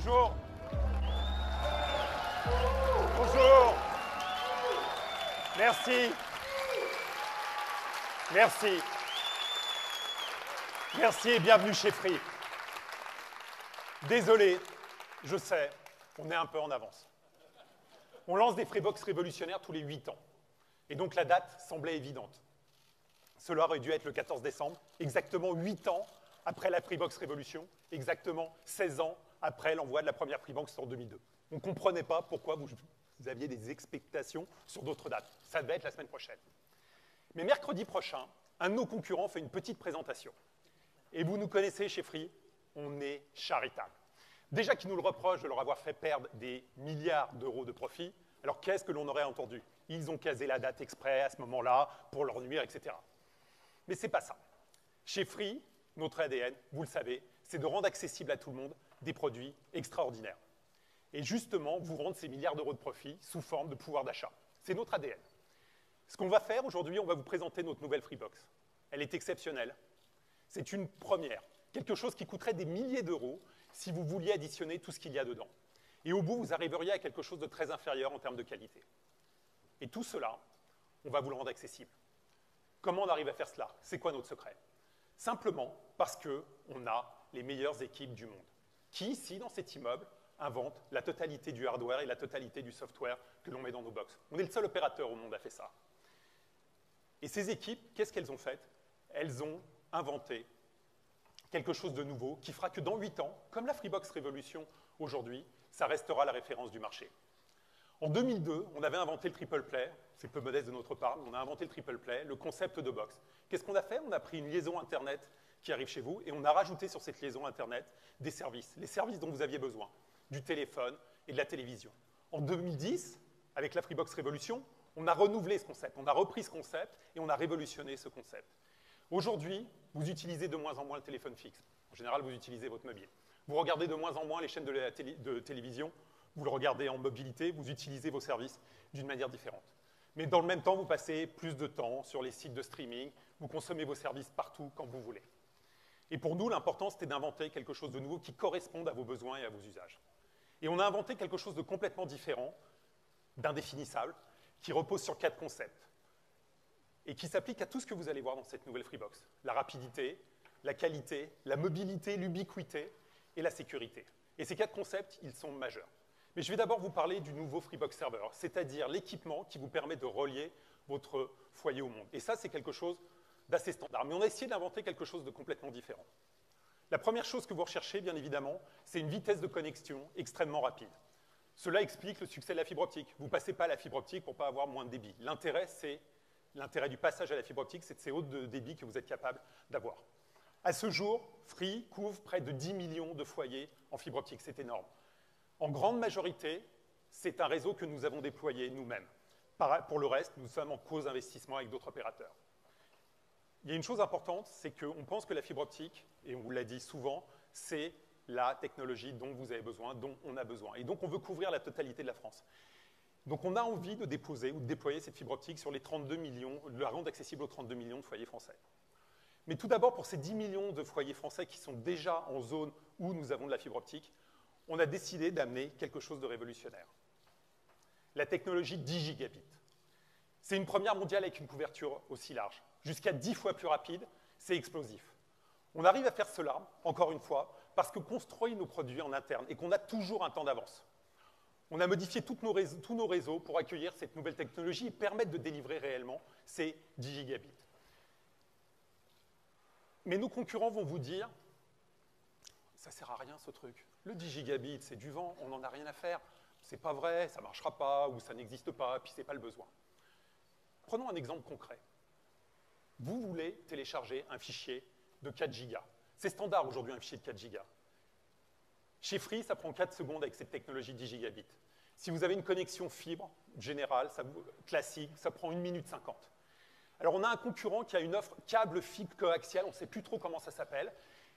Bonjour. Bonjour. Merci. Merci. Merci et bienvenue chez Free. Désolé, je sais, on est un peu en avance. On lance des Freebox révolutionnaires tous les 8 ans. Et donc la date semblait évidente. Cela aurait dû être le 14 décembre, exactement 8 ans après la Freebox Révolution, exactement 16 ans après l'envoi de la première Freebox en 2002. On ne comprenait pas pourquoi vous aviez des expectations sur d'autres dates. Ça devait être la semaine prochaine. Mais mercredi prochain, un de nos concurrents fait une petite présentation. Et vous nous connaissez chez Free, on est charitable. Déjà qu'ils nous le reprochent de leur avoir fait perdre des milliards d'euros de profit, alors qu'est-ce que l'on aurait entendu? Ils ont casé la date exprès à ce moment-là pour leur nuire, etc. Mais ce n'est pas ça. Chez Free, notre ADN, vous le savez, c'est de rendre accessible à tout le monde des produits extraordinaires. Et justement, vous rendre ces milliards d'euros de profit sous forme de pouvoir d'achat. C'est notre ADN. Ce qu'on va faire aujourd'hui, on va vous présenter notre nouvelle Freebox. Elle est exceptionnelle. C'est une première. Quelque chose qui coûterait des milliers d'euros si vous vouliez additionner tout ce qu'il y a dedans. Et au bout, vous arriveriez à quelque chose de très inférieur en termes de qualité. Et tout cela, on va vous le rendre accessible. Comment on arrive à faire cela? C'est quoi notre secret? Simplement parce qu'on a les meilleures équipes du monde. Qui, ici, dans cet immeuble, invente la totalité du hardware et la totalité du software que l'on met dans nos box? On est le seul opérateur au monde à faire ça. Et ces équipes, qu'est-ce qu'elles ont fait? Elles ont inventé quelque chose de nouveau qui fera que dans 8 ans, comme la Freebox Révolution aujourd'hui, ça restera la référence du marché. En 2002, on avait inventé le triple play, c'est peu modeste de notre part, mais on a inventé le triple play, le concept de box. Qu'est-ce qu'on a fait? On a pris une liaison Internet qui arrive chez vous et on a rajouté sur cette liaison Internet des services, les services dont vous aviez besoin, du téléphone et de la télévision. En 2010, avec la Freebox Révolution, on a renouvelé ce concept, on a repris ce concept et on a révolutionné ce concept. Aujourd'hui, vous utilisez de moins en moins le téléphone fixe. En général, vous utilisez votre mobile. Vous regardez de moins en moins les chaînes de télévision, vous le regardez en mobilité, vous utilisez vos services d'une manière différente. Mais dans le même temps, vous passez plus de temps sur les sites de streaming, vous consommez vos services partout, quand vous voulez. Et pour nous, l'important, c'était d'inventer quelque chose de nouveau qui corresponde à vos besoins et à vos usages. Et on a inventé quelque chose de complètement différent, d'indéfinissable, qui repose sur 4 concepts et qui s'applique à tout ce que vous allez voir dans cette nouvelle Freebox. La rapidité, la qualité, la mobilité, l'ubiquité et la sécurité. Et ces 4 concepts, ils sont majeurs. Mais je vais d'abord vous parler du nouveau Freebox Server, c'est-à-dire l'équipement qui vous permet de relier votre foyer au monde. Et ça, c'est quelque chose d'assez standard. Mais on a essayé d'inventer quelque chose de complètement différent. La première chose que vous recherchez, bien évidemment, c'est une vitesse de connexion extrêmement rapide. Cela explique le succès de la fibre optique. Vous ne passez pas à la fibre optique pour ne pas avoir moins de débit. L'intérêt du passage à la fibre optique, c'est de ces hautes de débit que vous êtes capable d'avoir. À ce jour, Free couvre près de 10 millions de foyers en fibre optique. C'est énorme. En grande majorité, c'est un réseau que nous avons déployé nous-mêmes. Pour le reste, nous sommes en co-investissement avec d'autres opérateurs. Il y a une chose importante, c'est qu'on pense que la fibre optique, et on vous l'a dit souvent, c'est la technologie dont vous avez besoin, dont on a besoin. Et donc, on veut couvrir la totalité de la France. Donc, on a envie de déposer ou de déployer cette fibre optique sur les 32 millions, de la rendre accessible aux 32 millions de foyers français. Mais tout d'abord, pour ces 10 millions de foyers français qui sont déjà en zone où nous avons de la fibre optique, on a décidé d'amener quelque chose de révolutionnaire. La technologie 10 gigabits. C'est une première mondiale avec une couverture aussi large. Jusqu'à 10 fois plus rapide, c'est explosif. On arrive à faire cela, encore une fois, parce qu'on construit nos produits en interne et qu'on a toujours un temps d'avance. On a modifié tous nos réseaux pour accueillir cette nouvelle technologie et permettre de délivrer réellement ces 10 gigabits. Mais nos concurrents vont vous dire « ça ne sert à rien ce truc. Le 10 gigabits, c'est du vent, on n'en a rien à faire. C'est pas vrai, ça ne marchera pas ou ça n'existe pas, puis ce n'est pas le besoin. » Prenons un exemple concret. Vous voulez télécharger un fichier de 4 gigas. C'est standard aujourd'hui un fichier de 4 gigas. Chez Free, ça prend 4 secondes avec cette technologie 10 gigabits. Si vous avez une connexion fibre générale, classique, ça prend 1 minute 50. Alors on a un concurrent qui a une offre câble fibre coaxial, on ne sait plus trop comment ça s'appelle,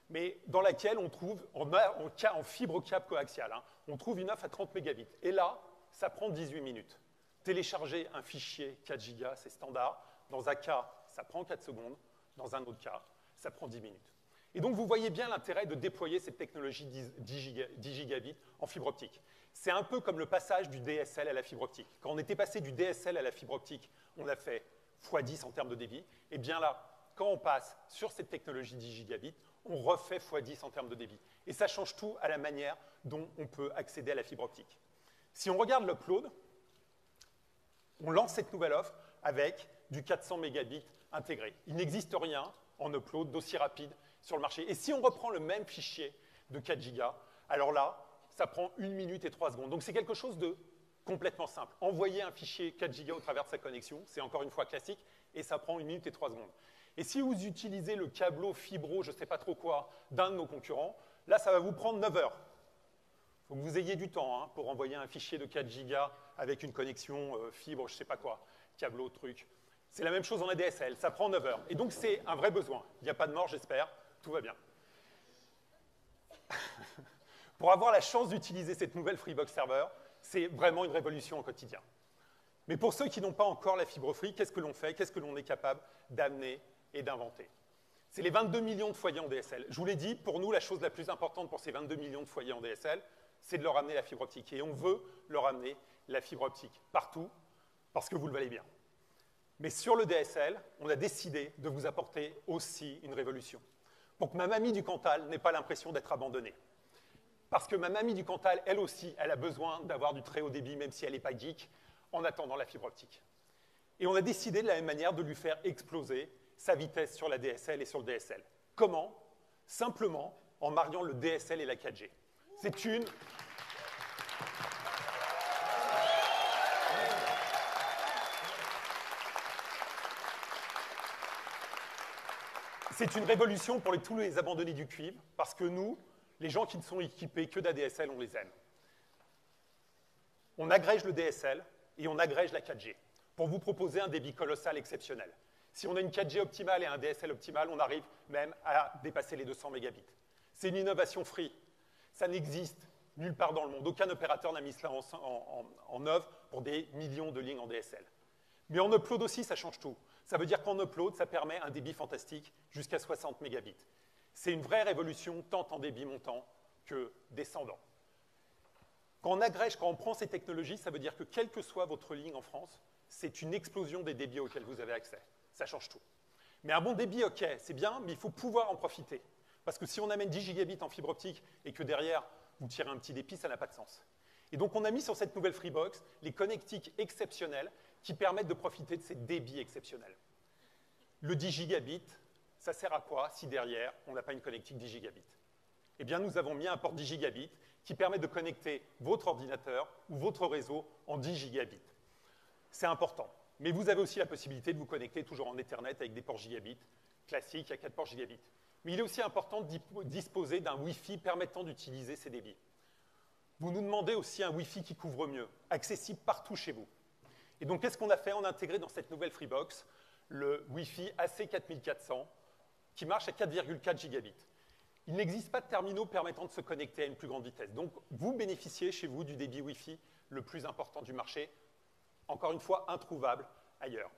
mais dans laquelle on trouve, en fibre câble coaxial, on trouve une offre à 30 mégabits. Et là, ça prend 18 minutes. Télécharger un fichier 4 gigas, c'est standard. Dans un cas, ça prend 4 secondes. Dans un autre cas, ça prend 10 minutes. Et donc, vous voyez bien l'intérêt de déployer cette technologie 10 gigabits en fibre optique. C'est un peu comme le passage du DSL à la fibre optique. Quand on était passé du DSL à la fibre optique, on a fait x10 en termes de débit. Et bien là, quand on passe sur cette technologie 10 gigabits, on refait x10 en termes de débit. Et ça change tout à la manière dont on peut accéder à la fibre optique. Si on regarde l'upload, on lance cette nouvelle offre avec du 400 mégabits intégré. Il n'existe rien en upload d'aussi rapide sur le marché. Et si on reprend le même fichier de 4 gigas, alors là, ça prend 1 minute et 3 secondes. Donc c'est quelque chose de complètement simple. Envoyer un fichier 4 gigas au travers de sa connexion, c'est encore une fois classique, et ça prend 1 minute et 3 secondes. Et si vous utilisez le câbleau fibro, je ne sais pas trop quoi, d'un de nos concurrents, là, ça va vous prendre 9 heures. Il faut que vous ayez du temps pour envoyer un fichier de 4 gigas avec une connexion fibre, je ne sais pas quoi, câbleau, truc. C'est la même chose en ADSL, ça prend 9 heures. Et donc, c'est un vrai besoin. Il n'y a pas de mort, j'espère. Tout va bien. Pour avoir la chance d'utiliser cette nouvelle Freebox Server, c'est vraiment une révolution au quotidien. Mais pour ceux qui n'ont pas encore la fibre free, qu'est-ce que l'on fait? Qu'est-ce que l'on est capable d'amener et d'inventer? C'est les 22 millions de foyers en DSL. Je vous l'ai dit, pour nous, la chose la plus importante pour ces 22 millions de foyers en DSL, c'est de leur amener la fibre optique. Et on veut leur amener la fibre optique partout, parce que vous le valez bien. Mais sur le DSL, on a décidé de vous apporter aussi une révolution. Pour que ma mamie du Cantal n'ait pas l'impression d'être abandonnée. Parce que ma mamie du Cantal, elle aussi, elle a besoin d'avoir du très haut débit, même si elle n'est pas geek, en attendant la fibre optique. Et on a décidé de la même manière de lui faire exploser sa vitesse sur la DSL et sur le DSL. Comment? Simplement en mariant le DSL et la 4G. C'est une... C'est une révolution pour tous les abandonnés du cuivre, parce que nous, les gens qui ne sont équipés que d'ADSL, on les aime. On agrège le DSL et on agrège la 4G pour vous proposer un débit colossal exceptionnel. Si on a une 4G optimale et un DSL optimal, on arrive même à dépasser les 200 mégabits. C'est une innovation free. Ça n'existe nulle part dans le monde. Aucun opérateur n'a mis cela en œuvre pour des millions de lignes en DSL. Mais en upload aussi, ça change tout. Ça veut dire qu'en upload, ça permet un débit fantastique jusqu'à 60 mégabits. C'est une vraie révolution, tant en débit montant que descendant. Quand on agrège, quand on prend ces technologies, ça veut dire que quelle que soit votre ligne en France, c'est une explosion des débits auxquels vous avez accès. Ça change tout. Mais un bon débit, ok, c'est bien, mais il faut pouvoir en profiter. Parce que si on amène 10 gigabits en fibre optique et que derrière, vous tirez un petit débit, ça n'a pas de sens. Et donc, on a mis sur cette nouvelle Freebox les connectiques exceptionnels qui permettent de profiter de ces débits exceptionnels. Le 10 gigabits, ça sert à quoi si derrière, on n'a pas une connectique 10 gigabits? Eh bien, nous avons mis un port 10 gigabits qui permet de connecter votre ordinateur ou votre réseau en 10 gigabits. C'est important. Mais vous avez aussi la possibilité de vous connecter toujours en Ethernet avec des ports gigabits classiques, il y a 4 ports gigabits. Mais il est aussi important de disposer d'un Wi-Fi permettant d'utiliser ces débits. Vous nous demandez aussi un Wi-Fi qui couvre mieux, accessible partout chez vous. Et donc, qu'est-ce qu'on a fait? On a intégré dans cette nouvelle Freebox le Wi-Fi AC4400 qui marche à 4,4 gigabits. Il n'existe pas de terminaux permettant de se connecter à une plus grande vitesse. Donc, vous bénéficiez chez vous du débit Wi-Fi le plus important du marché, encore une fois, introuvable ailleurs.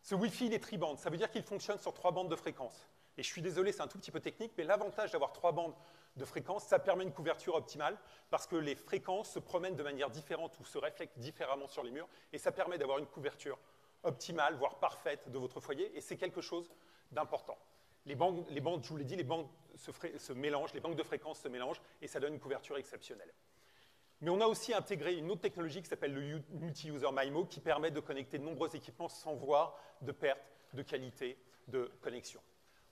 Ce Wi-Fi, il est tri-bande. Ça veut dire qu'il fonctionne sur 3 bandes de fréquence. Et je suis désolé, c'est un tout petit peu technique, mais l'avantage d'avoir 3 bandes de fréquence, ça permet une couverture optimale parce que les fréquences se promènent de manière différente ou se reflètent différemment sur les murs et ça permet d'avoir une couverture optimale, voire parfaite de votre foyer et c'est quelque chose d'important. Les bandes, je vous l'ai dit, les bandes se mélangent, les banques de fréquences se mélangent et ça donne une couverture exceptionnelle. Mais on a aussi intégré une autre technologie qui s'appelle le Multi-User MIMO qui permet de connecter de nombreux équipements sans voir de perte de qualité de connexion.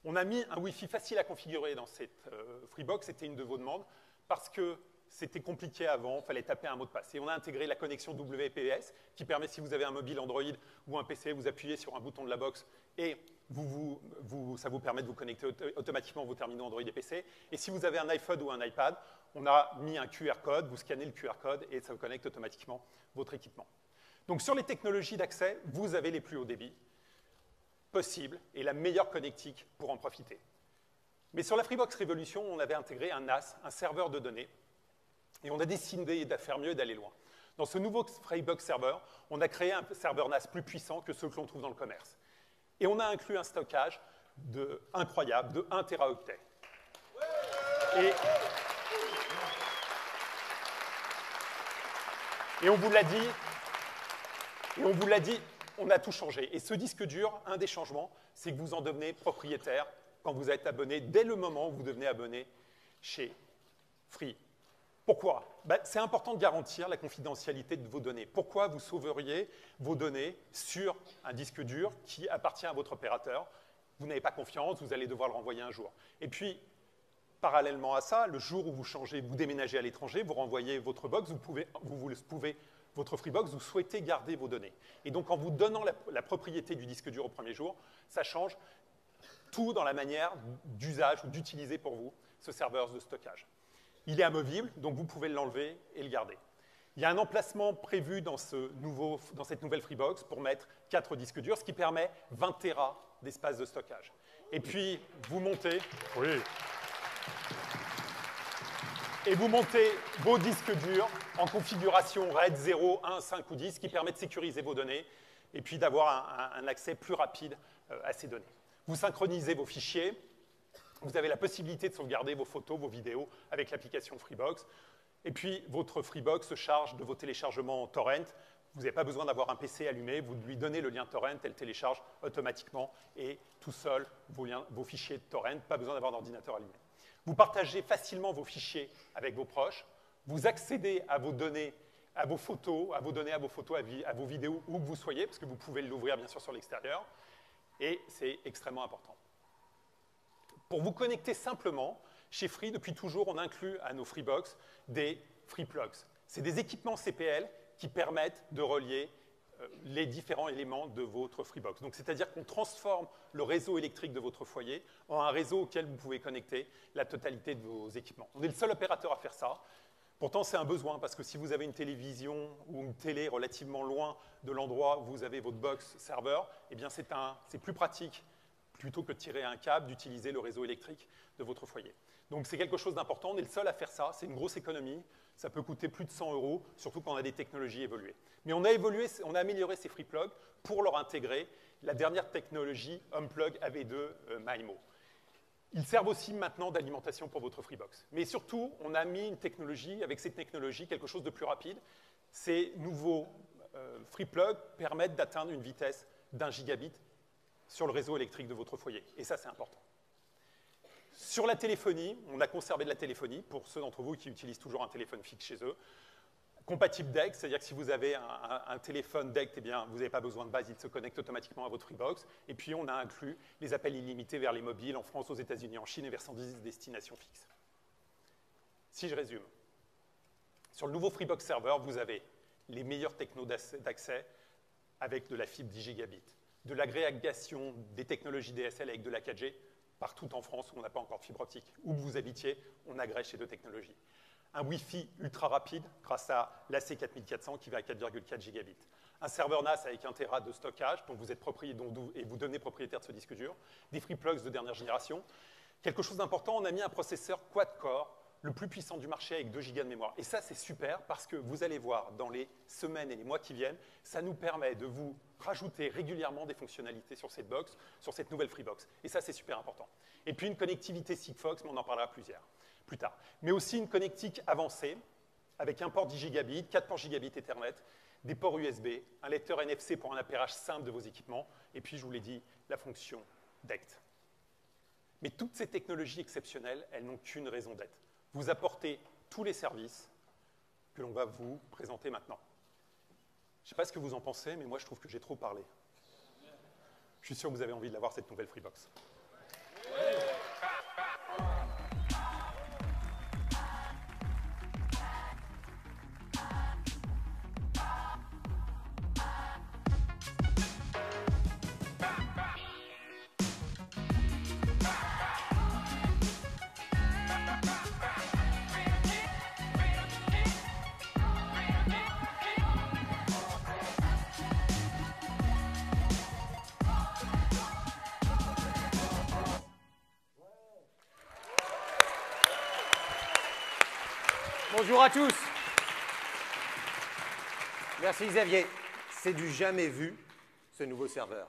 On a mis un Wi-Fi facile à configurer dans cette Freebox, c'était une de vos demandes, parce que c'était compliqué avant, il fallait taper un mot de passe. Et on a intégré la connexion WPS qui permet, si vous avez un mobile Android ou un PC, vous appuyez sur un bouton de la box et ça vous permet de vous connecter automatiquement vos terminaux Android et PC. Et si vous avez un iPhone ou un iPad, on a mis un QR code, vous scannez le QR code et ça vous connecte automatiquement votre équipement. Donc sur les technologies d'accès, vous avez les plus hauts débits possibles et la meilleure connectique pour en profiter. Mais sur la Freebox Révolution, on avait intégré un NAS, un serveur de données, et on a décidé de faire mieux et d'aller loin. Dans ce nouveau Freebox Server, on a créé un serveur NAS plus puissant que ceux que l'on trouve dans le commerce. Et on a inclus un stockage incroyable de 1 Teraoctet. Et on vous l'a dit, on a tout changé. Et ce disque dur, un des changements, c'est que vous en devenez propriétaire quand vous êtes abonné, dès le moment où vous devenez abonné chez Free. Pourquoi? C'est important de garantir la confidentialité de vos données. Pourquoi vous sauveriez vos données sur un disque dur qui appartient à votre opérateur? Vous n'avez pas confiance, vous allez devoir le renvoyer un jour. Et puis, parallèlement à ça, le jour où vous changez, vous déménagez à l'étranger, vous renvoyez votre box, votre Freebox, vous souhaitez garder vos données. Et donc, en vous donnant la propriété du disque dur au premier jour, ça change tout dans la manière d'usage ou d'utiliser pour vous ce serveur de stockage. Il est amovible, donc vous pouvez l'enlever et le garder. Il y a un emplacement prévu dans cette nouvelle Freebox pour mettre 4 disques durs, ce qui permet 20 Tera d'espace de stockage. Et puis, vous montez... Oui. Et vous montez vos disques durs en configuration RAID 0, 1, 5 ou 10, qui permet de sécuriser vos données et puis d'avoir un accès plus rapide à ces données. Vous synchronisez vos fichiers. Vous avez la possibilité de sauvegarder vos photos, vos vidéos avec l'application Freebox. Et puis, votre Freebox se charge de vos téléchargements torrent. Vous n'avez pas besoin d'avoir un PC allumé. Vous lui donnez le lien torrent, elle télécharge automatiquement et tout seul vos fichiers de torrent. Pas besoin d'avoir d'ordinateur allumé. Vous partagez facilement vos fichiers avec vos proches. Vous accédez à vos données, à vos photos, à vos vidéos, où que vous soyez, parce que vous pouvez l'ouvrir bien sûr sur l'extérieur. Et c'est extrêmement important. Pour vous connecter simplement, chez Free, depuis toujours, on inclut à nos Freebox des FreePlugs. C'est des équipements CPL qui permettent de relier les différents éléments de votre Freebox. Donc, c'est-à-dire qu'on transforme le réseau électrique de votre foyer en un réseau auquel vous pouvez connecter la totalité de vos équipements. On est le seul opérateur à faire ça. Pourtant, c'est un besoin, parce que si vous avez une télévision ou une télé relativement loin de l'endroit où vous avez votre box serveur, eh bien, c'est plus pratique, plutôt que de tirer un câble, d'utiliser le réseau électrique de votre foyer. Donc, c'est quelque chose d'important. On est le seul à faire ça. C'est une grosse économie. Ça peut coûter plus de 100 €, surtout quand on a des technologies évoluées. Mais on a amélioré ces FreePlugs pour leur intégrer la dernière technologie HomePlug AV2 MIMO. Ils servent aussi maintenant d'alimentation pour votre Freebox. Mais surtout, on a mis une technologie, avec cette technologie, quelque chose de plus rapide. Ces nouveaux FreePlugs permettent d'atteindre une vitesse d'1 gigabit sur le réseau électrique de votre foyer. Et ça, c'est important. Sur la téléphonie, on a conservé de la téléphonie pour ceux d'entre vous qui utilisent toujours un téléphone fixe chez eux. Compatible DECT, c'est-à-dire que si vous avez un téléphone DECT, eh bien, vous n'avez pas besoin de base, il se connecte automatiquement à votre Freebox. Et puis, on a inclus les appels illimités vers les mobiles en France, aux États-Unis, en Chine et vers 110 destinations fixes. Si je résume, sur le nouveau Freebox Server, vous avez les meilleurs technos d'accès avec de la fibre 10 gigabits, de l'agrégation des technologies DSL avec de la 4G, partout en France où on n'a pas encore de fibre optique. Où que vous habitiez, on agrège ces deux technologies. Un Wi-Fi ultra rapide grâce à l'AC4400 qui va à 4,4 gigabits. Un serveur NAS avec 1 Tera de stockage dont vous êtes et vous devenez propriétaire de ce disque dur. Des FreePlugs de dernière génération. Quelque chose d'important, on a mis un processeur quad-core, le plus puissant du marché avec 2 Go de mémoire. Et ça, c'est super parce que vous allez voir dans les semaines et les mois qui viennent, ça nous permet de vous rajouter régulièrement des fonctionnalités sur cette box, sur cette nouvelle Freebox. Et ça, c'est super important. Et puis une connectivité Sigfox, mais on en parlera plus tard. Mais aussi une connectique avancée avec un port 10 gigabits, 4 ports gigabits Ethernet, des ports USB, un lecteur NFC pour un appairage simple de vos équipements, et puis, je vous l'ai dit, la fonction DECT. Mais toutes ces technologies exceptionnelles, elles n'ont qu'une raison d'être. Vous apportez tous les services que l'on va vous présenter maintenant. Je ne sais pas ce que vous en pensez, mais moi, je trouve que j'ai trop parlé. Je suis sûr que vous avez envie de l'avoir, cette nouvelle Freebox. Bonjour à tous. Merci Xavier. C'est du jamais vu, ce nouveau serveur.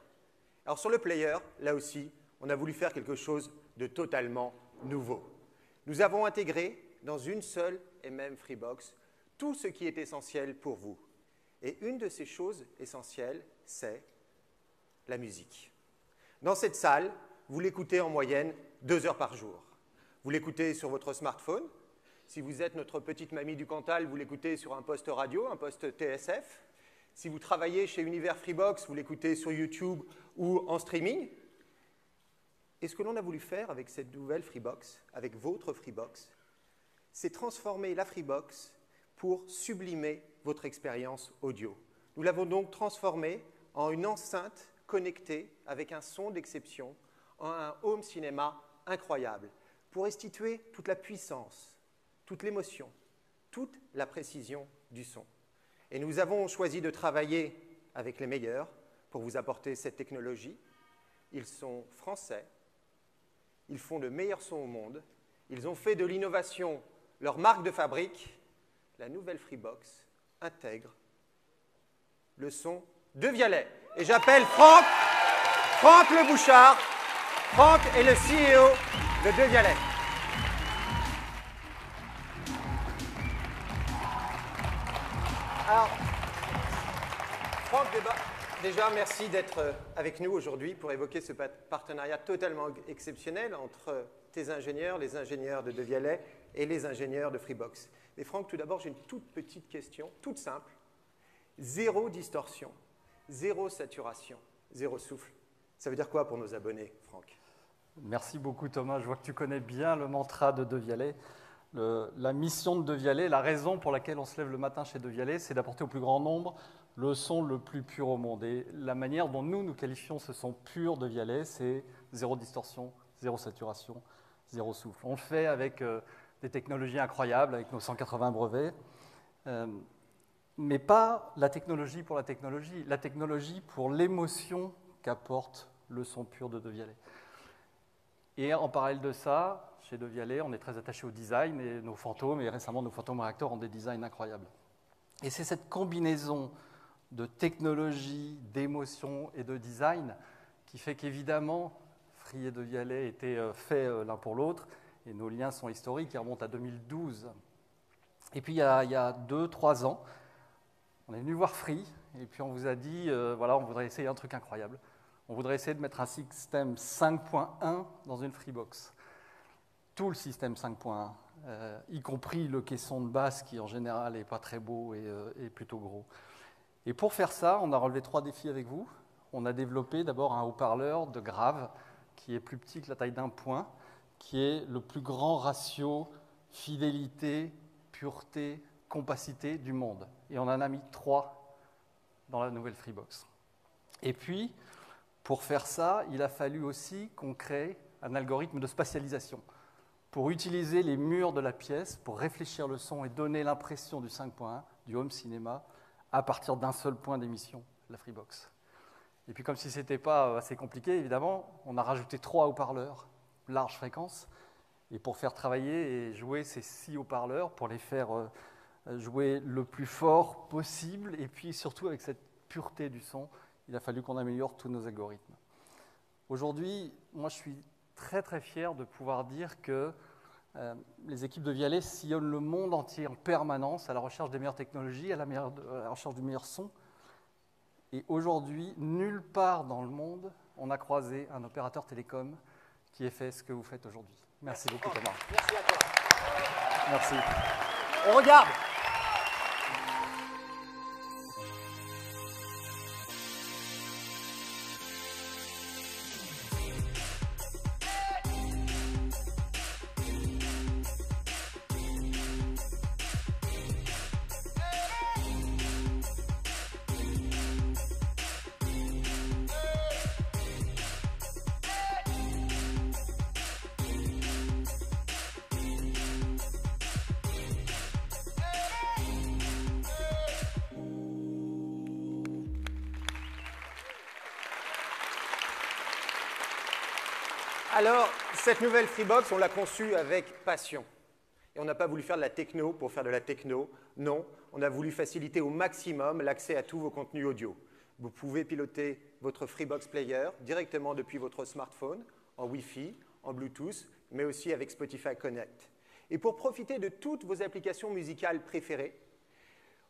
Alors sur le player, là aussi, on a voulu faire quelque chose de totalement nouveau. Nous avons intégré dans une seule et même Freebox tout ce qui est essentiel pour vous. Et une de ces choses essentielles, c'est la musique. Dans cette salle, vous l'écoutez en moyenne 2 heures par jour. Vous l'écoutez sur votre smartphone. Si vous êtes notre petite mamie du Cantal, vous l'écoutez sur un poste radio, un poste TSF. Si vous travaillez chez Univers Freebox, vous l'écoutez sur YouTube ou en streaming. Et ce que l'on a voulu faire avec cette nouvelle Freebox, avec votre Freebox, c'est transformer la Freebox pour sublimer votre expérience audio. Nous l'avons donc transformée en une enceinte connectée avec un son d'exception, en un home cinéma incroyable, pour restituer toute la puissance, toute l'émotion, toute la précision du son. Et nous avons choisi de travailler avec les meilleurs pour vous apporter cette technologie. Ils sont français, ils font le meilleur son au monde, ils ont fait de l'innovation leur marque de fabrique. La nouvelle Freebox intègre le son de Vialet. Et j'appelle Franck Le Bouchard. Franck est le CEO de Vialet. Alors, Franck, déjà, merci d'être avec nous aujourd'hui pour évoquer ce partenariat totalement exceptionnel entre tes ingénieurs, les ingénieurs de Vialet et les ingénieurs de Freebox. Mais Franck, tout d'abord, j'ai une toute petite question, toute simple. 0 distorsion, 0 saturation, 0 souffle. Ça veut dire quoi pour nos abonnés, Franck? Merci beaucoup, Thomas. Je vois que tu connais bien le mantra de Vialet. La mission de Vialet, la raison pour laquelle on se lève le matin chez Vialet, c'est d'apporter au plus grand nombre le son le plus pur au monde. Et la manière dont nous qualifions ce son pur de Vialet, c'est 0 distorsion, 0 saturation, 0 souffle. On le fait avec des technologies incroyables, avec nos 180 brevets, mais pas la technologie pour l'émotion qu'apporte le son pur de Vialet. Et en parallèle de ça, chez Vialet, on est très attaché au design, et nos fantômes, et récemment nos fantômes réacteurs ont des designs incroyables. Et c'est cette combinaison de technologie, d'émotion et de design qui fait qu'évidemment, Free et Vialet étaient faits l'un pour l'autre, et nos liens sont historiques, ils remontent à 2012. Et puis il y a 2-3 ans, on est venu voir Free, et puis on vous a dit, voilà, on voudrait essayer un truc incroyable. On voudrait essayer de mettre un système 5.1 dans une Freebox. Tout le système 5.1, y compris le caisson de basse qui en général n'est pas très beau et plutôt gros. Et pour faire ça, on a relevé 3 défis avec vous. On a développé d'abord un haut-parleur de grave qui est plus petit que la taille d'un point, qui est le plus grand ratio fidélité, pureté, compacité du monde. Et on en a mis 3 dans la nouvelle Freebox. Et puis, pour faire ça, il a fallu aussi qu'on crée un algorithme de spatialisation pour utiliser les murs de la pièce, pour réfléchir le son et donner l'impression du 5.1, du home cinéma, à partir d'un seul point d'émission, la Freebox. Et puis comme si ce n'était pas assez compliqué, évidemment, on a rajouté 3 haut-parleurs, large fréquence, et pour faire travailler et jouer ces 6 haut-parleurs, pour les faire jouer le plus fort possible, et puis surtout avec cette pureté du son, il a fallu qu'on améliore tous nos algorithmes. Aujourd'hui, moi je suis très très fier de pouvoir dire que les équipes de Vialet sillonnent le monde entier en permanence à la recherche des meilleures technologies, à la recherche du meilleur son. Et aujourd'hui, nulle part dans le monde, on a croisé un opérateur télécom qui ait fait ce que vous faites aujourd'hui. Merci beaucoup, Thomas. Merci à toi. Merci. On regarde. Alors, cette nouvelle Freebox, on l'a conçue avec passion. Et on n'a pas voulu faire de la techno pour faire de la techno. Non, on a voulu faciliter au maximum l'accès à tous vos contenus audio. Vous pouvez piloter votre Freebox Player directement depuis votre smartphone, en Wi-Fi, en Bluetooth, mais aussi avec Spotify Connect. Et pour profiter de toutes vos applications musicales préférées,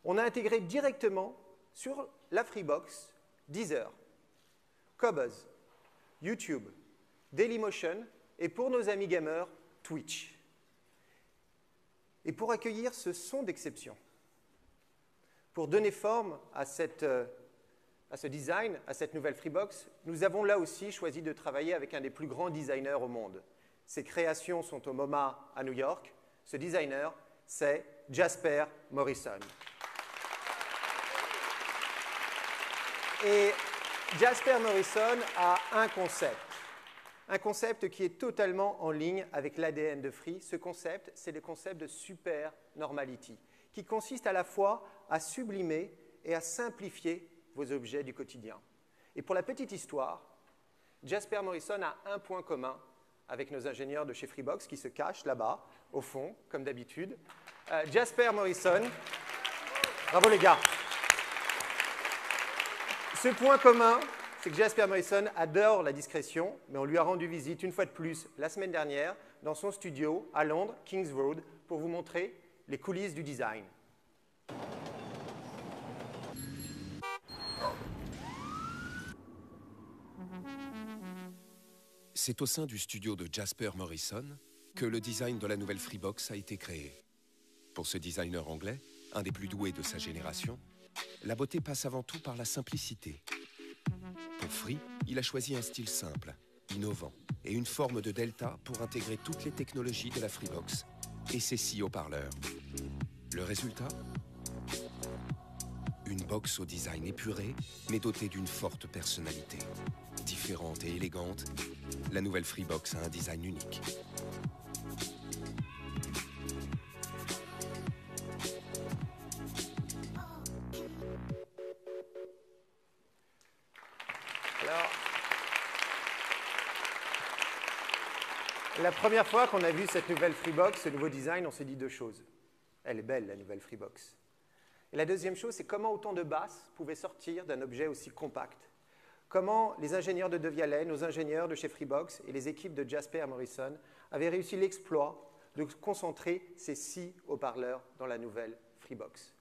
on a intégré directement sur la Freebox Deezer, Qobuz, YouTube, Dailymotion et pour nos amis gamers, Twitch. Et pour accueillir ce son d'exception, pour donner forme à ce design, à cette nouvelle Freebox, nous avons là aussi choisi de travailler avec un des plus grands designers au monde. Ses créations sont au MoMA à New York. Ce designer, c'est Jasper Morrison. Et Jasper Morrison a un concept qui est totalement en ligne avec l'ADN de Free. Ce concept, c'est le concept de super normality, qui consiste à la fois à sublimer et à simplifier vos objets du quotidien. Et pour la petite histoire, Jasper Morrison a un point commun avec nos ingénieurs de chez Freebox qui se cachent là-bas, au fond, comme d'habitude. Jasper Morrison, bravo les gars. Ce point commun, c'est que Jasper Morrison adore la discrétion, mais on lui a rendu visite une fois de plus la semaine dernière dans son studio à Londres, Kings Road, pour vous montrer les coulisses du design. C'est au sein du studio de Jasper Morrison que le design de la nouvelle Freebox a été créé. Pour ce designer anglais, un des plus doués de sa génération, la beauté passe avant tout par la simplicité. Pour Free, il a choisi un style simple, innovant et une forme de delta pour intégrer toutes les technologies de la Freebox et ses 6 haut-parleurs. Le résultat ? Une box au design épuré, mais dotée d'une forte personnalité. Différente et élégante, la nouvelle Freebox a un design unique. Alors, la première fois qu'on a vu cette nouvelle Freebox, ce nouveau design, on s'est dit 2 choses. Elle est belle, la nouvelle Freebox. Et la deuxième chose, c'est comment autant de basses pouvaient sortir d'un objet aussi compact. Comment les ingénieurs de Devialet, nos ingénieurs de chez Freebox et les équipes de Jasper Morrison avaient réussi l'exploit de concentrer ces 6 haut-parleurs dans la nouvelle Freebox.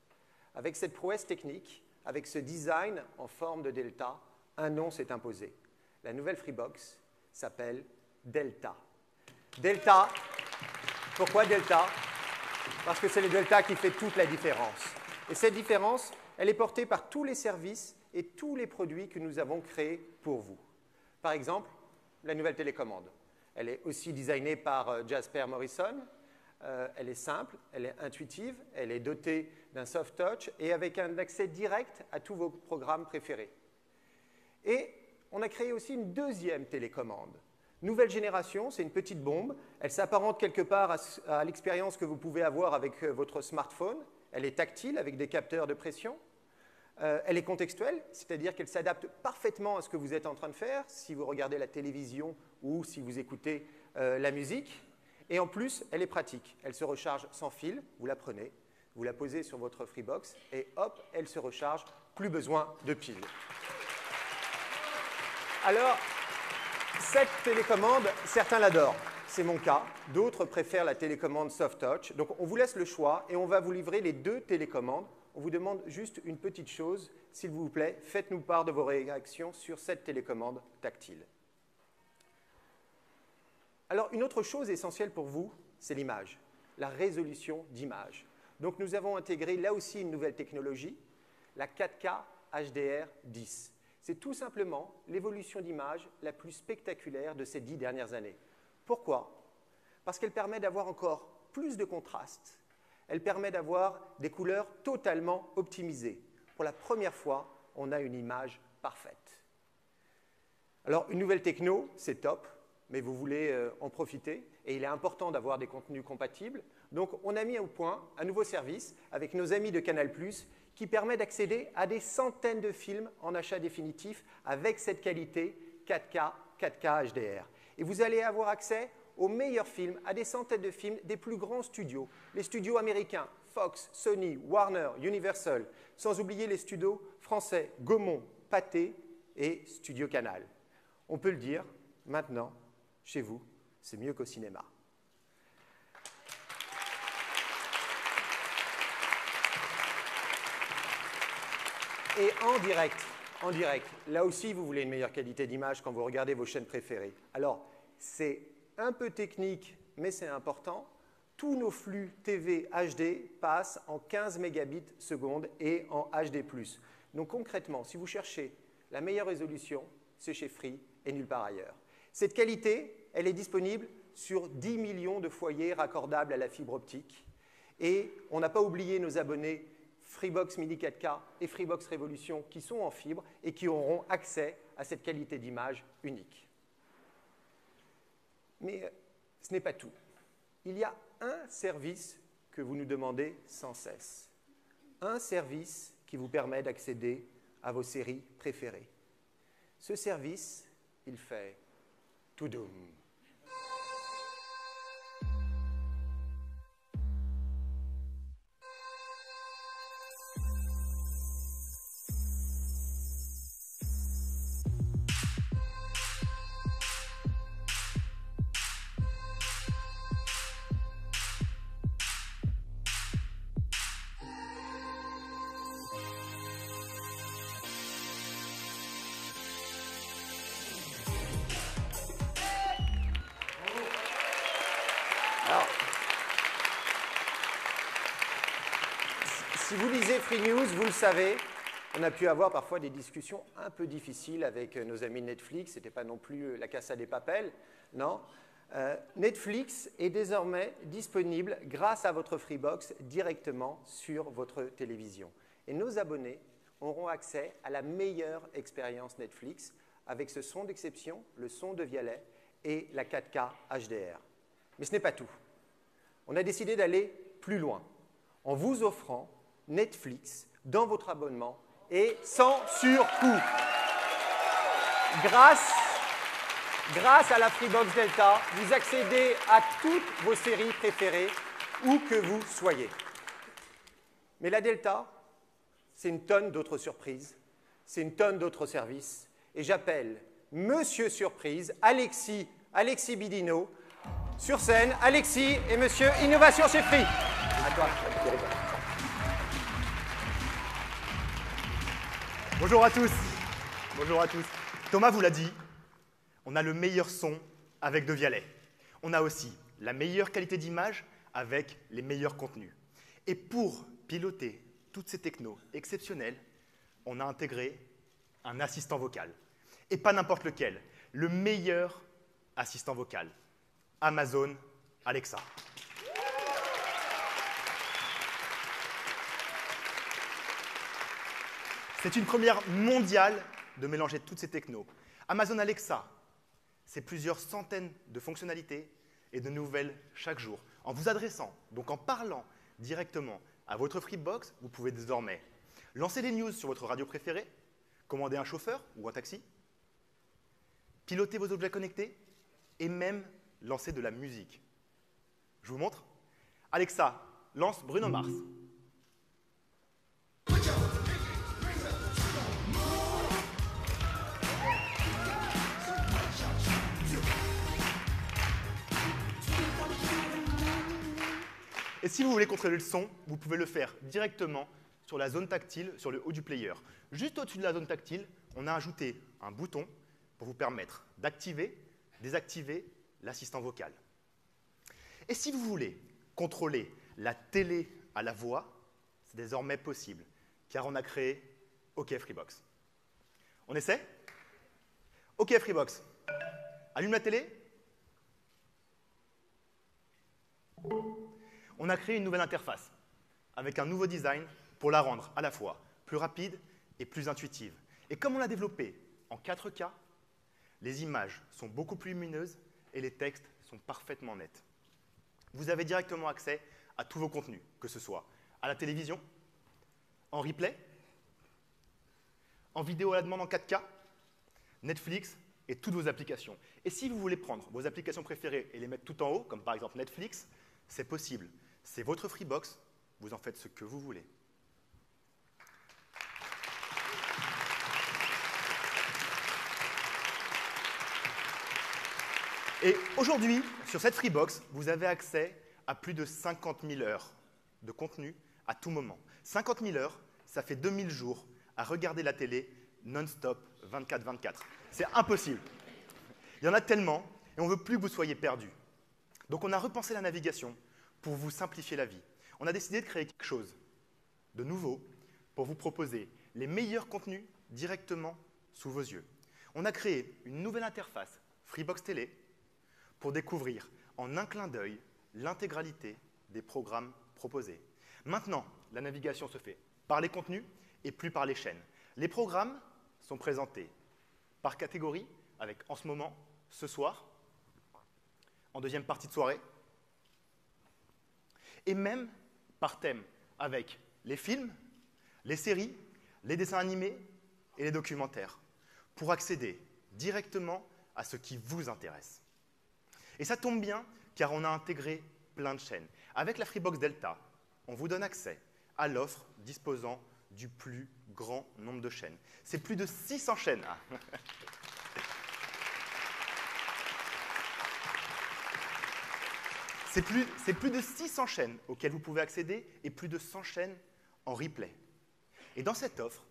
Avec cette prouesse technique, avec ce design en forme de delta, un nom s'est imposé. La nouvelle Freebox s'appelle Delta. Delta, pourquoi Delta? Parce que c'est le delta qui fait toute la différence. Et cette différence, elle est portée par tous les services et tous les produits que nous avons créés pour vous. Par exemple, la nouvelle télécommande. Elle est aussi designée par Jasper Morrison. Elle est simple, elle est intuitive, elle est dotée d'un soft touch et avec un accès direct à tous vos programmes préférés. Et on a créé aussi une deuxième télécommande. Nouvelle génération, c'est une petite bombe. Elle s'apparente quelque part à l'expérience que vous pouvez avoir avec votre smartphone. Elle est tactile avec des capteurs de pression. Elle est contextuelle, c'est-à-dire qu'elle s'adapte parfaitement à ce que vous êtes en train de faire, si vous regardez la télévision ou si vous écoutez la musique. Et en plus, elle est pratique. Elle se recharge sans fil, vous la prenez, vous la posez sur votre Freebox et hop, elle se recharge, plus besoin de piles. Alors, cette télécommande, certains l'adorent. C'est mon cas. D'autres préfèrent la télécommande Soft Touch. Donc, on vous laisse le choix et on va vous livrer les 2 télécommandes. On vous demande juste une petite chose, s'il vous plaît, faites-nous part de vos réactions sur cette télécommande tactile. Alors, une autre chose essentielle pour vous, c'est l'image, la résolution d'image. Donc, nous avons intégré là aussi une nouvelle technologie, la 4K HDR10. C'est tout simplement l'évolution d'image la plus spectaculaire de ces 10 dernières années. Pourquoi? Parce qu'elle permet d'avoir encore plus de contraste. Elle permet d'avoir des couleurs totalement optimisées. Pour la première fois, on a une image parfaite. Alors, une nouvelle techno, c'est top, mais vous voulez en profiter, et il est important d'avoir des contenus compatibles. Donc, on a mis au point un nouveau service avec nos amis de Canal+, qui permet d'accéder à des centaines de films en achat définitif avec cette qualité 4K, 4K HDR. Et vous allez avoir accès aux meilleurs films, à des centaines de films des plus grands studios. Les studios américains, Fox, Sony, Warner, Universal, sans oublier les studios français, Gaumont, Pathé et Studio Canal. On peut le dire, maintenant, chez vous, c'est mieux qu'au cinéma. Et en direct, là aussi, vous voulez une meilleure qualité d'image quand vous regardez vos chaînes préférées. Alors, c'est un peu technique, mais c'est important. Tous nos flux TV HD passent en 15 mégabits seconde et en HD+. Donc concrètement, si vous cherchez la meilleure résolution, c'est chez Free et nulle part ailleurs. Cette qualité, elle est disponible sur 10 millions de foyers raccordables à la fibre optique. Et on n'a pas oublié nos abonnés Freebox Mini 4K et Freebox Révolution qui sont en fibre et qui auront accès à cette qualité d'image unique. Mais ce n'est pas tout. Il y a un service que vous nous demandez sans cesse. Un service qui vous permet d'accéder à vos séries préférées. Ce service, il fait tout doux. Alors, si vous lisez Free News, vous le savez, on a pu avoir parfois des discussions un peu difficiles avec nos amis de Netflix. Ce n'était pas non plus la Casa des Papel, non. Netflix est désormais disponible grâce à votre Freebox directement sur votre télévision. Et nos abonnés auront accès à la meilleure expérience Netflix avec ce son d'exception, le son de Vialet et la 4K HDR. Mais ce n'est pas tout. On a décidé d'aller plus loin en vous offrant Netflix dans votre abonnement et sans surcoût. Grâce à la Freebox Delta, vous accédez à toutes vos séries préférées où que vous soyez. Mais la Delta, c'est une tonne d'autres surprises, c'est une tonne d'autres services. Et j'appelle Monsieur Surprise, Alexis Bidino, sur scène, Alexis et Monsieur Innovation chez Free. À toi. Bonjour à tous. Bonjour à tous. Thomas vous l'a dit, on a le meilleur son avec de Vialet. On a aussi la meilleure qualité d'image avec les meilleurs contenus. Et pour piloter toutes ces technos exceptionnelles, on a intégré un assistant vocal. Et pas n'importe lequel, le meilleur assistant vocal. Amazon Alexa. C'est une première mondiale de mélanger toutes ces technos. Amazon Alexa, c'est plusieurs centaines de fonctionnalités et de nouvelles chaque jour. En vous adressant, donc en parlant directement à votre Freebox, vous pouvez désormais lancer des news sur votre radio préférée, commander un chauffeur ou un taxi, piloter vos objets connectés et même lancer de la musique. Je vous montre. Alexa, lance Bruno Mars. Et si vous voulez contrôler le son, vous pouvez le faire directement sur la zone tactile, sur le haut du player. Juste au-dessus de la zone tactile, on a ajouté un bouton pour vous permettre d'activer, désactiver l'assistant vocal. Et si vous voulez contrôler la télé à la voix, c'est désormais possible, car on a créé OK Freebox. On essaie? OK Freebox. Allume la télé. On a créé une nouvelle interface avec un nouveau design pour la rendre à la fois plus rapide et plus intuitive. Et comme on l'a développé en 4K, les images sont beaucoup plus lumineuses et les textes sont parfaitement nets. Vous avez directement accès à tous vos contenus, que ce soit à la télévision, en replay, en vidéo à la demande en 4K, Netflix et toutes vos applications. Et si vous voulez prendre vos applications préférées et les mettre tout en haut, comme par exemple Netflix, c'est possible. C'est votre Freebox, vous en faites ce que vous voulez. Et aujourd'hui, sur cette Freebox, vous avez accès à plus de 50 000 heures de contenu à tout moment. 50 000 heures, ça fait 2000 jours à regarder la télé non-stop 24/24. C'est impossible. Il y en a tellement, et on ne veut plus que vous soyez perdus. Donc on a repensé la navigation pour vous simplifier la vie. On a décidé de créer quelque chose de nouveau pour vous proposer les meilleurs contenus directement sous vos yeux. On a créé une nouvelle interface Freebox Télé pour découvrir en un clin d'œil l'intégralité des programmes proposés. Maintenant, la navigation se fait par les contenus et plus par les chaînes. Les programmes sont présentés par catégorie, avec en ce moment, ce soir, en deuxième partie de soirée, et même par thème, avec les films, les séries, les dessins animés et les documentaires, pour accéder directement à ce qui vous intéresse. Et ça tombe bien, car on a intégré plein de chaînes. Avec la Freebox Delta, on vous donne accès à l'offre disposant du plus grand nombre de chaînes. C'est plus de 600 chaînes. C'est plus de 600 chaînes auxquelles vous pouvez accéder et plus de 100 chaînes en replay. Et dans cette offre,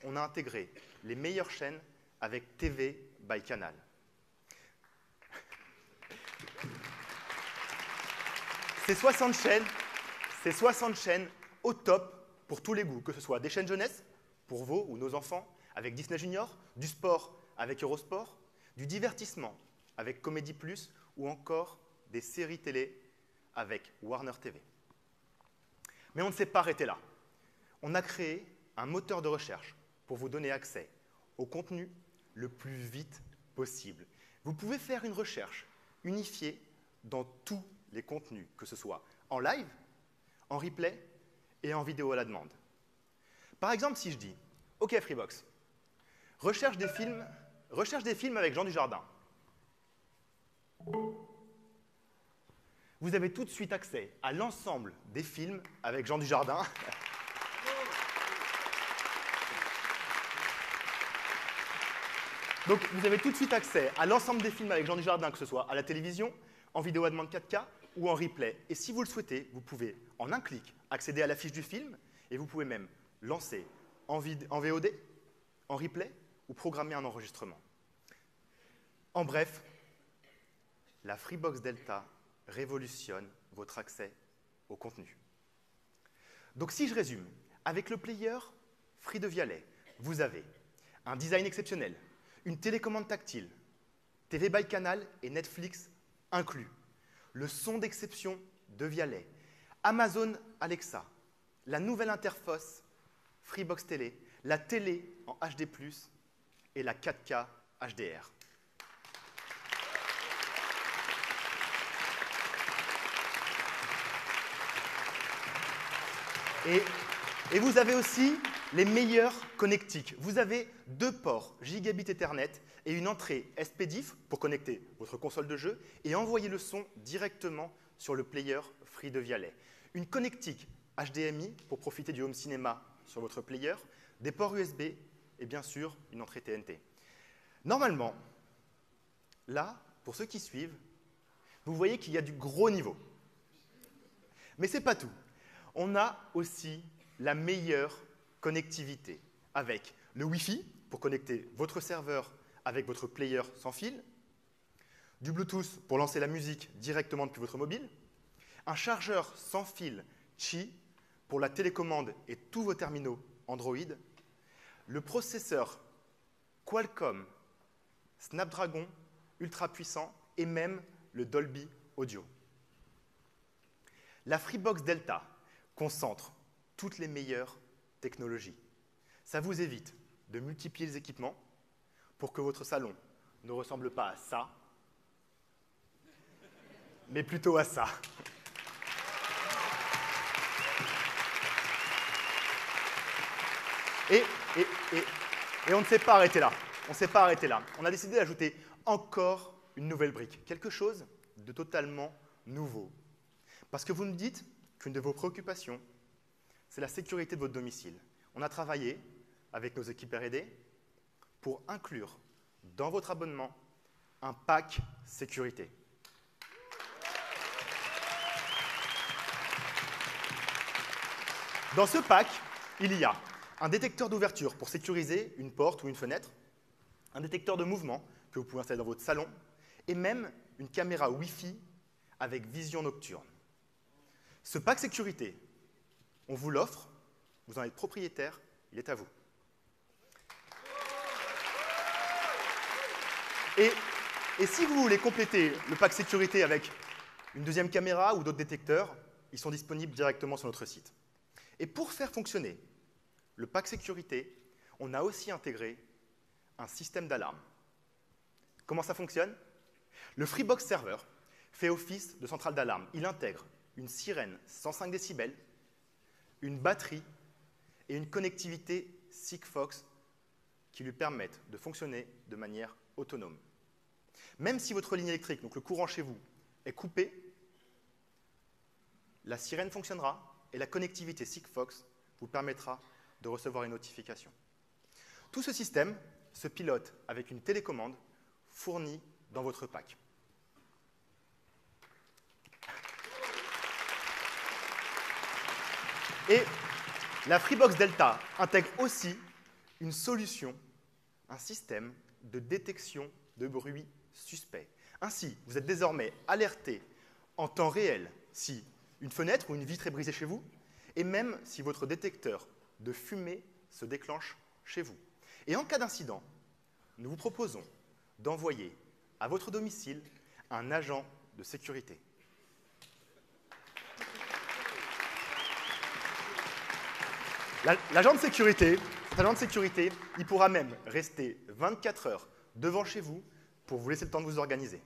on a intégré les meilleures chaînes avec TV by Canal. Ces 60 chaînes au top pour tous les goûts, que ce soit des chaînes jeunesse, pour vos ou nos enfants, avec Disney Junior, du sport avec Eurosport, du divertissement avec Comédie Plus ou encore des séries télé avec Warner TV. Mais on ne s'est pas arrêté là. On a créé un moteur de recherche pour vous donner accès au contenu le plus vite possible. Vous pouvez faire une recherche unifiée dans tous les contenus, que ce soit en live, en replay et en vidéo à la demande. Par exemple, si je dis « OK Freebox, recherche des films avec Jean Dujardin », vous avez tout de suite accès à l'ensemble des films avec Jean Dujardin. Donc, vous avez tout de suite accès à l'ensemble des films avec Jean Dujardin, que ce soit à la télévision, en vidéo à demande 4K ou en replay. Et si vous le souhaitez, vous pouvez, en un clic, accéder à la fiche du film et vous pouvez même lancer en VOD, en replay ou programmer un enregistrement. En bref, la Freebox Delta révolutionne votre accès au contenu. Donc si je résume, avec le player Free de Vialet, vous avez un design exceptionnel, une télécommande tactile, TV by Canal et Netflix inclus, le son d'exception de Vialet, Amazon Alexa, la nouvelle interface Freebox Télé, la télé en HD+, et la 4K HDR. Et vous avez aussi les meilleurs connectiques. Vous avez 2 ports Gigabit Ethernet et une entrée SPDIF pour connecter votre console de jeu et envoyer le son directement sur le player Free de Vialet. Une connectique HDMI pour profiter du home cinéma sur votre player, des ports USB et bien sûr une entrée TNT. Normalement, là, pour ceux qui suivent, vous voyez qu'il y a du gros niveau. Mais ce n'est pas tout. On a aussi la meilleure connectivité avec le Wi-Fi pour connecter votre serveur avec votre player sans fil, du Bluetooth pour lancer la musique directement depuis votre mobile, un chargeur sans fil Qi pour la télécommande et tous vos terminaux Android, le processeur Qualcomm Snapdragon ultra puissant et même le Dolby Audio. La Freebox Delta concentre toutes les meilleures technologies. Ça vous évite de multiplier les équipements pour que votre salon ne ressemble pas à ça, mais plutôt à ça. Et on ne s'est pas arrêté là. On ne s'est pas arrêté là. On a décidé d'ajouter encore une nouvelle brique, quelque chose de totalement nouveau. Parce que vous me dites qu'une de vos préoccupations, c'est la sécurité de votre domicile. On a travaillé avec nos équipes R&D pour inclure dans votre abonnement un pack sécurité. Dans ce pack, il y a un détecteur d'ouverture pour sécuriser une porte ou une fenêtre, un détecteur de mouvement que vous pouvez installer dans votre salon, et même une caméra Wi-Fi avec vision nocturne. Ce pack sécurité, on vous l'offre, vous en êtes propriétaire, il est à vous. Et si vous voulez compléter le pack sécurité avec une deuxième caméra ou d'autres détecteurs, ils sont disponibles directement sur notre site. Et pour faire fonctionner le pack sécurité, on a aussi intégré un système d'alarme. Comment ça fonctionne? Le Freebox Server fait office de centrale d'alarme. Il intègre une sirène 105 décibels, une batterie et une connectivité Sigfox qui lui permettent de fonctionner de manière autonome. Même si votre ligne électrique, donc le courant chez vous, est coupé, la sirène fonctionnera et la connectivité Sigfox vous permettra de recevoir une notification. Tout ce système se pilote avec une télécommande fournie dans votre pack. Et la Freebox Delta intègre aussi une solution, un système de détection de bruit suspect. Ainsi, vous êtes désormais alerté en temps réel si une fenêtre ou une vitre est brisée chez vous, et même si votre détecteur de fumée se déclenche chez vous. Et en cas d'incident, nous vous proposons d'envoyer à votre domicile un agent de sécurité. L'agent de sécurité, cet agent de sécurité, il pourra même rester 24 heures devant chez vous pour vous laisser le temps de vous organiser.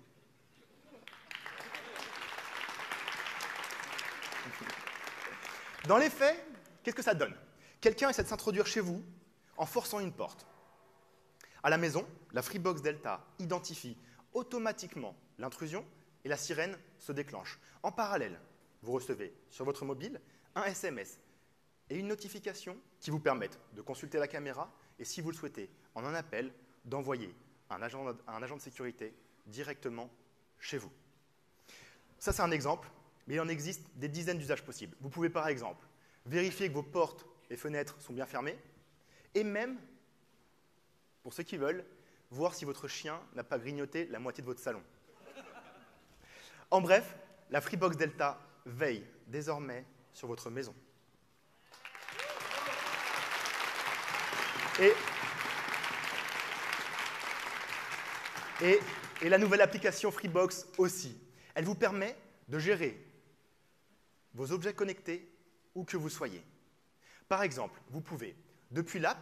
Dans les faits, qu'est-ce que ça donne? Quelqu'un essaie de s'introduire chez vous en forçant une porte. À la maison, la Freebox Delta identifie automatiquement l'intrusion et la sirène se déclenche. En parallèle, vous recevez sur votre mobile un SMS et une notification qui vous permettent de consulter la caméra et, si vous le souhaitez, en un appel, d'envoyer un agent de sécurité directement chez vous. Ça, c'est un exemple, mais il en existe des dizaines d'usages possibles. Vous pouvez, par exemple, vérifier que vos portes et fenêtres sont bien fermées et même, pour ceux qui veulent, voir si votre chien n'a pas grignoté la moitié de votre salon. En bref, la Freebox Delta veille désormais sur votre maison. Et la nouvelle application Freebox aussi. Elle vous permet de gérer vos objets connectés où que vous soyez. Par exemple, vous pouvez, depuis l'app,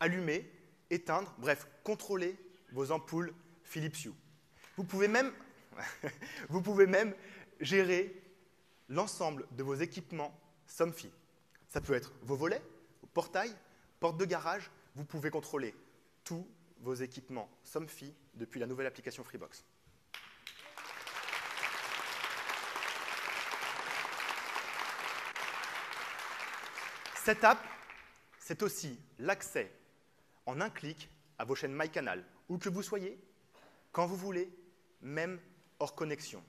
allumer, éteindre, bref, contrôler vos ampoules Philips Hue. Vous pouvez même gérer l'ensemble de vos équipements Somfy. Ça peut être vos volets, vos portails, portes de garage. Vous pouvez contrôler tous vos équipements Somfy depuis la nouvelle application Freebox. Cette app, c'est aussi l'accès en un clic à vos chaînes MyCanal, où que vous soyez, quand vous voulez, même hors connexion.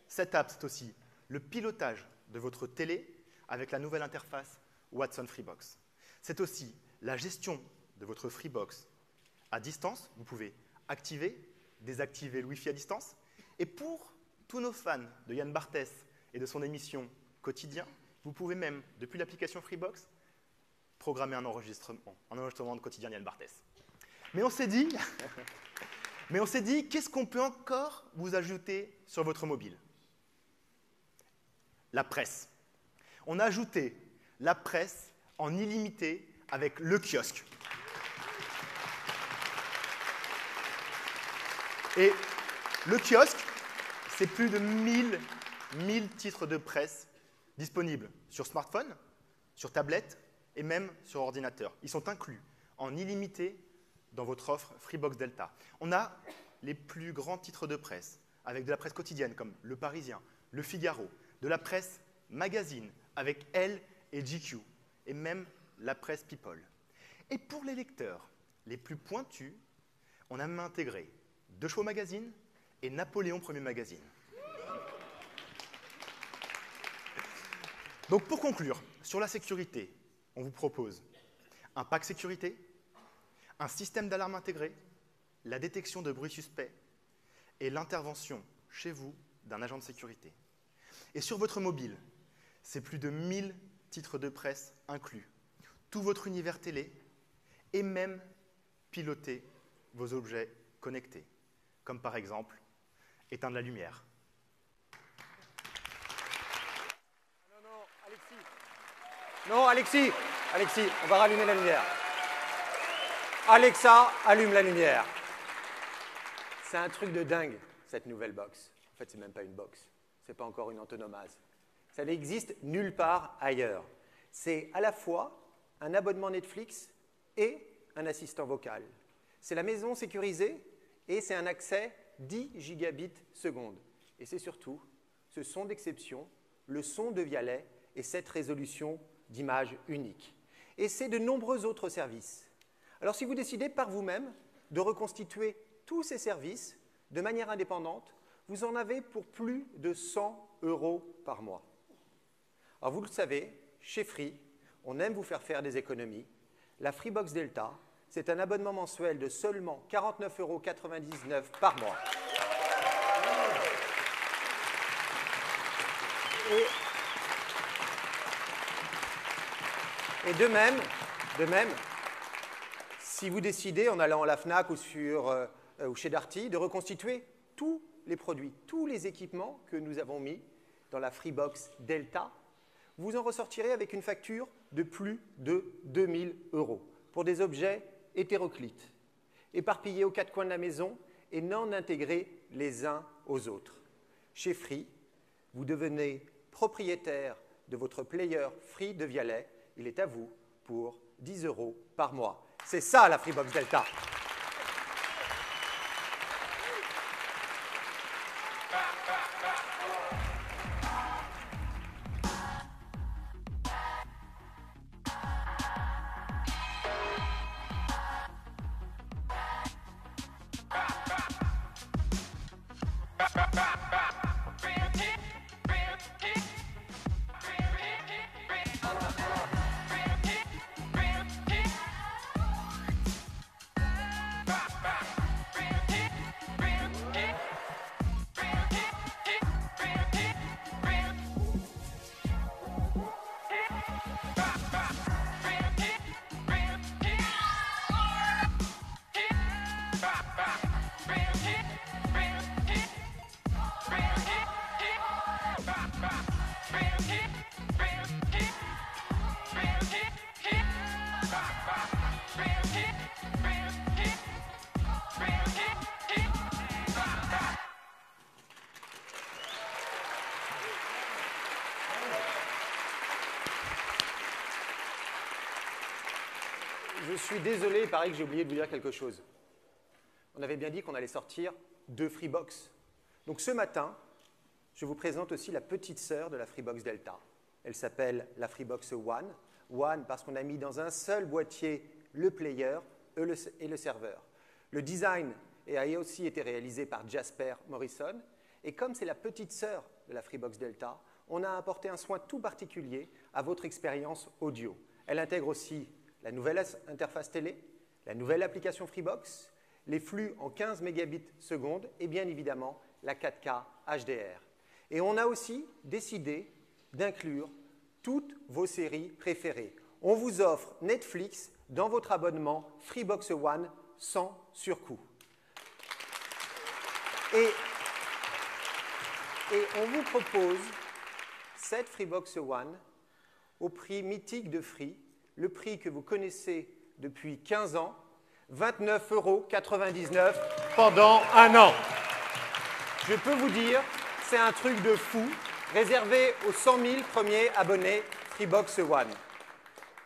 Cette app, c'est aussi le pilotage de votre télé avec la nouvelle interface Watson Freebox. C'est aussi la gestion de votre Freebox à distance. Vous pouvez activer, désactiver le Wi-Fi à distance. Et pour tous nos fans de Yann Barthès et de son émission Quotidien, vous pouvez même, depuis l'application Freebox, programmer un enregistrement de Quotidien Yann Barthès. Mais on s'est dit, qu'est-ce qu'on peut encore vous ajouter sur votre mobile? La presse. On a ajouté la presse en illimité avec le kiosque. Et le kiosque, c'est plus de 1000 titres de presse disponibles sur smartphone, sur tablette et même sur ordinateur. Ils sont inclus en illimité dans votre offre Freebox Delta. On a les plus grands titres de presse, avec de la presse quotidienne comme Le Parisien, Le Figaro, de la presse magazine avec Elle et GQ, et même la presse People. Et pour les lecteurs les plus pointus, on a même intégré Deux Chevaux Magazine et Napoléon Premier Magazine. Donc pour conclure, sur la sécurité, on vous propose un pack sécurité, un système d'alarme intégré, la détection de bruits suspects et l'intervention chez vous d'un agent de sécurité. Et sur votre mobile, c'est plus de 1000 titres de presse inclus, tout votre univers télé et même piloter vos objets connectés, comme par exemple éteindre la lumière. Non, Alexis, on va rallumer la lumière. Alexa, allume la lumière. C'est un truc de dingue, cette nouvelle box. En fait, c'est même pas une box. C'est pas encore une antonomase. Ça n'existe nulle part ailleurs. C'est à la fois un abonnement Netflix et un assistant vocal. C'est la maison sécurisée et c'est un accès 10 gigabits seconde. Et c'est surtout ce son d'exception, le son de Vialet et cette résolution d'image unique. Et c'est de nombreux autres services. Alors si vous décidez par vous-même de reconstituer tous ces services de manière indépendante, vous en avez pour plus de 100 € par mois. Alors vous le savez, chez Free, on aime vous faire faire des économies. La Freebox Delta, c'est un abonnement mensuel de seulement 49,99 € par mois. Et de même, si vous décidez, en allant à la FNAC ou chez Darty, de reconstituer tous les produits, tous les équipements que nous avons mis dans la Freebox Delta, vous en ressortirez avec une facture de plus de 2000 € pour des objets hétéroclites, éparpillés aux quatre coins de la maison et non intégrés les uns aux autres. Chez Free, vous devenez propriétaire de votre player Free de Vialet. Il est à vous pour 10 € par mois. C'est ça la Freebox Delta. Je suis désolé, il paraît que j'ai oublié de vous dire quelque chose. On avait bien dit qu'on allait sortir 2 Freebox. Donc ce matin, je vous présente aussi la petite sœur de la Freebox Delta. Elle s'appelle la Freebox One. One parce qu'on a mis dans un seul boîtier le player et le serveur. Le design a aussi été réalisé par Jasper Morrison. Et comme c'est la petite sœur de la Freebox Delta, on a apporté un soin tout particulier à votre expérience audio. Elle intègre aussi la nouvelle interface télé, la nouvelle application Freebox, les flux en 15 mégabits seconde et bien évidemment la 4K HDR. Et on a aussi décidé d'inclure toutes vos séries préférées. On vous offre Netflix dans votre abonnement Freebox One sans surcoût. Et on vous propose cette Freebox One au prix mythique de Free, le prix que vous connaissez depuis 15 ans, 29,99 € pendant un an. Je peux vous dire, c'est un truc de fou, réservé aux 100 000 premiers abonnés Freebox One.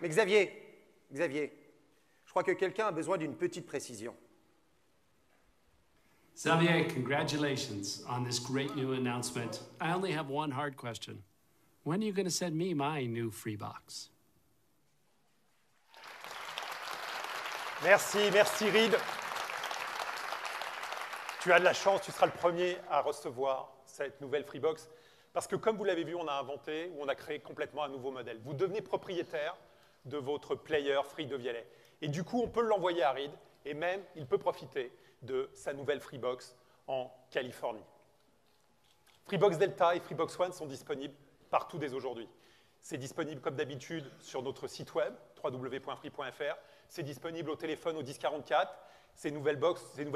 Mais Xavier, je crois que quelqu'un a besoin d'une petite précision. Xavier, congratulations on this great new announcement. I only have one hard question. When are you going to send me my new Freebox? Merci Reed. Tu as de la chance, tu seras le premier à recevoir cette nouvelle Freebox. Parce que comme vous l'avez vu, on a inventé ou on a créé complètement un nouveau modèle. Vous devenez propriétaire de votre player Free de Vialet. Et du coup, on peut l'envoyer à Reed, et même, il peut profiter de sa nouvelle Freebox en Californie. Freebox Delta et Freebox One sont disponibles partout dès aujourd'hui. C'est disponible comme d'habitude sur notre site web, www.free.fr. C'est disponible au téléphone au 1044. Ces nouvelles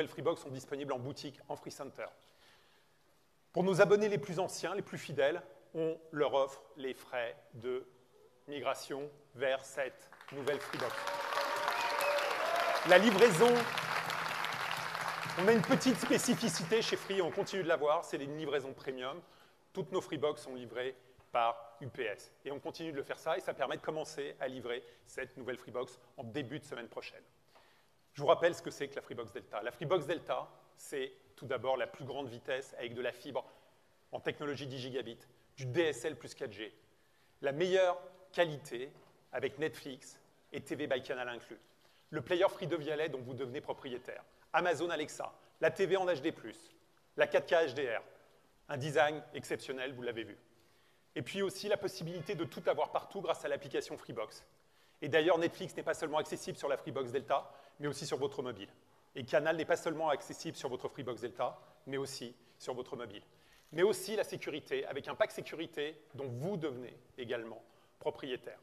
Freebox sont disponibles en boutique, en Free Center. Pour nos abonnés les plus anciens, les plus fidèles, on leur offre les frais de migration vers cette nouvelle Freebox. La livraison, on a une petite spécificité chez Free, on continue de l'avoir, c'est une livraison premium. Toutes nos Freebox sont livrées par UPS. Et on continue de le faire ça, et ça permet de commencer à livrer cette nouvelle Freebox en début de semaine prochaine. Je vous rappelle ce que c'est que la Freebox Delta. La Freebox Delta, c'est tout d'abord la plus grande vitesse avec de la fibre en technologie 10 gigabits, du DSL plus 4G, la meilleure qualité avec Netflix et TV by Canal inclus, le player Free de Vialet dont vous devenez propriétaire, Amazon Alexa, la TV en HD+, la 4K HDR, un design exceptionnel, vous l'avez vu. Et puis aussi la possibilité de tout avoir partout grâce à l'application Freebox. Et d'ailleurs, Netflix n'est pas seulement accessible sur la Freebox Delta, mais aussi sur votre mobile. Et Canal n'est pas seulement accessible sur votre Freebox Delta, mais aussi sur votre mobile. Mais aussi la sécurité, avec un pack sécurité dont vous devenez également propriétaire.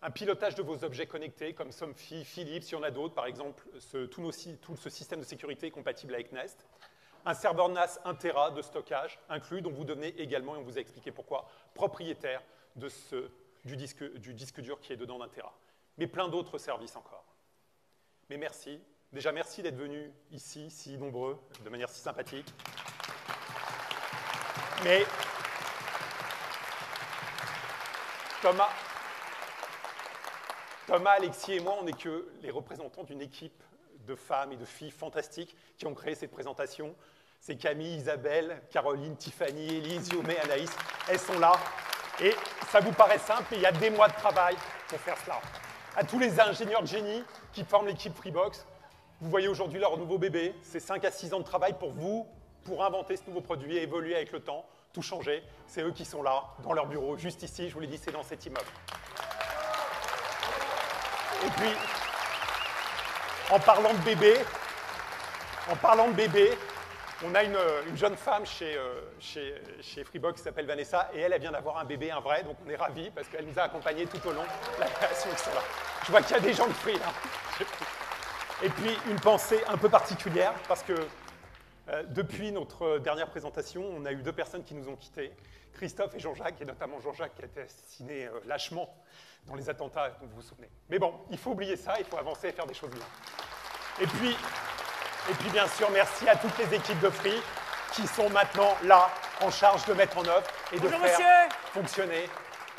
Un pilotage de vos objets connectés, comme Somfy, Philips, il y en a d'autres, par exemple, tout ce système de sécurité est compatible avec Nest. Un serveur NAS 1 Tera de stockage inclus, dont vous devenez également, et on vous a expliqué pourquoi, propriétaire du disque dur qui est dedans d'un Tera. Mais plein d'autres services encore. Mais merci. Déjà, merci d'être venus ici, si nombreux, de manière si sympathique. Mais Thomas, Alexis et moi, on n'est que les représentants d'une équipe de femmes et de filles fantastiques qui ont créé cette présentation. C'est Camille, Isabelle, Caroline, Tiffany, Élise, Yomé, Anaïs. Elles sont là. Et ça vous paraît simple, mais il y a des mois de travail pour faire cela. À tous les ingénieurs de génie qui forment l'équipe Freebox, vous voyez aujourd'hui leur nouveau bébé. C'est 5 à 6 ans de travail pour vous, pour inventer ce nouveau produit et évoluer avec le temps, tout changer. C'est eux qui sont là, dans leur bureau, juste ici. Je vous l'ai dit, c'est dans cet immeuble. Et puis, en parlant de bébé, on a une jeune femme chez Freebox qui s'appelle Vanessa, et elle vient d'avoir un bébé, un vrai, donc on est ravis parce qu'elle nous a accompagnés tout au long de la création. Je vois qu'il y a des gens de Free là. Et puis, une pensée un peu particulière, parce que depuis notre dernière présentation, on a eu 2 personnes qui nous ont quittés, Christophe et Jean-Jacques, et notamment Jean-Jacques qui a été assassiné lâchement dans les attentats dont vous vous souvenez. Mais bon, il faut oublier ça, il faut avancer et faire des choses bien. Et puis, bien sûr, merci à toutes les équipes de Free qui sont maintenant là, en charge de mettre en œuvre et de faire fonctionner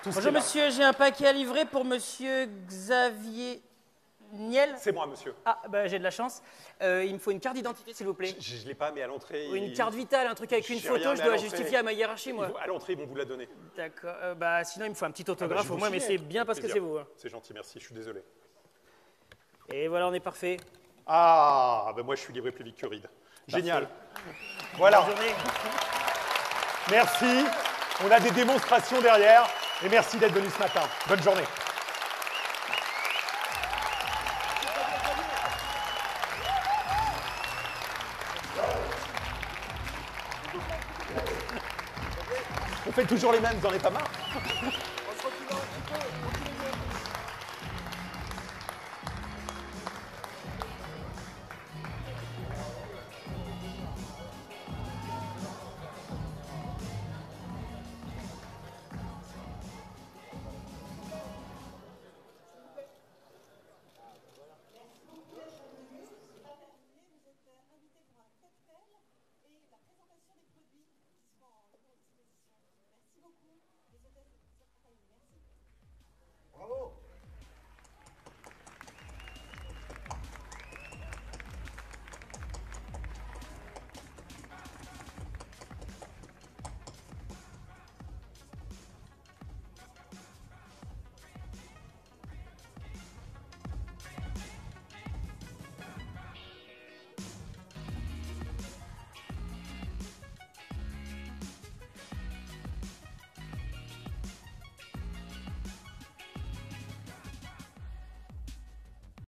tout ce Bonjour monsieur, j'ai un paquet à livrer pour monsieur Xavier Niel. C'est moi, monsieur. Ah, bah, j'ai de la chance. Il me faut une carte d'identité, s'il vous plaît. Je ne l'ai pas, mais à l'entrée... Ou une carte vitale, un truc avec une photo, je dois justifier à ma hiérarchie, moi. À l'entrée, ils vont vous la donner. D'accord. Bah, sinon, il me faut un petit autographe au moins, mais c'est bien parce que c'est vous. Hein. C'est gentil, merci, je suis désolé. Et voilà, on est parfait. Ah, ben moi, je suis livré plus vite que Reed. Génial. Voilà. Bonne journée. Merci. On a des démonstrations derrière. Et merci d'être venu ce matin. Bonne journée. On fait toujours les mêmes, vous en avez pas marre?